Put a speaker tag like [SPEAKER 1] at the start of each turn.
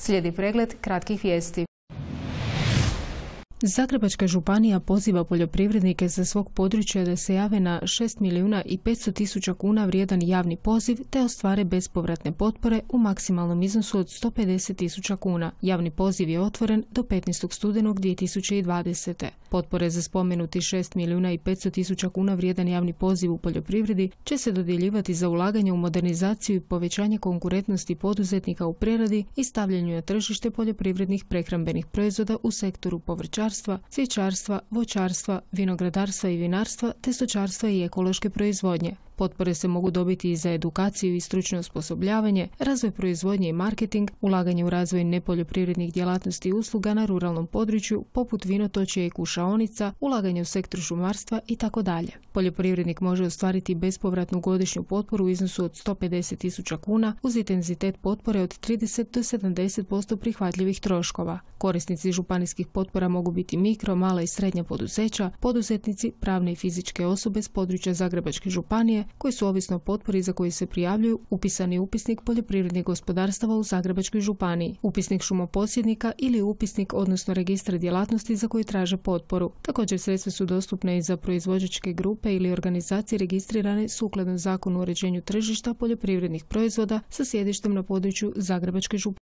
[SPEAKER 1] Slijedi pregled kratkih vijesti.
[SPEAKER 2] Zagrebačka županija poziva poljoprivrednike sa svog područja da se jave na 6.500.000 kuna vrijedan javni poziv te ostvare bespovratne potpore u maksimalnom iznosu od 150.000 kuna. Javni poziv je otvoren do 15. studenog 2020. Potpore za spomenuti 6.500.000 kuna vrijedan javni poziv u poljoprivredi će se dodjeljivati za ulaganje u modernizaciju i povećanje konkurentnosti poduzetnika u preradi i stavljanju na tržište poljoprivrednih prehrambenih proizvoda u sektoru povrćarstva, cvjećarstva, voćarstva, vinogradarstva i vinarstva te stočarstva i ekološke proizvodnje. Potpore se mogu dobiti i za edukaciju i stručno osposobljavanje, razvoj proizvodnje i marketing, ulaganje u razvoj nepoljoprivrednih djelatnosti i usluga na ruralnom području, poput vinotočja i kušaonica, ulaganje u sektor šumarstva itd. Poljoprivrednik može ostvariti bespovratnu godišnju potporu u iznosu od 150.000 kuna uz intenzitet potpore od 30 do 70% prihvatljivih troškova. Korisnici županijskih potpora mogu biti mikro, mala i srednja poduzeća, poduzetnici, pravne i fizičke osobe s područja Zagrebačke županije koji su ovisno o potpori za koju se prijavljuju upisani u upisnik poljoprivrednih gospodarstava u Zagrebačkoj županiji, upisnik šumoposjednika ili upisnik odnosno registar djelatnosti za koji traže potporu. Također sredstva su dostupne i za proizvođačke grupe ili organizacije registrirane sukladno Zakonu o uređenju tržišta poljoprivrednih proizvoda sa sjedištem na području Zagrebačke županije.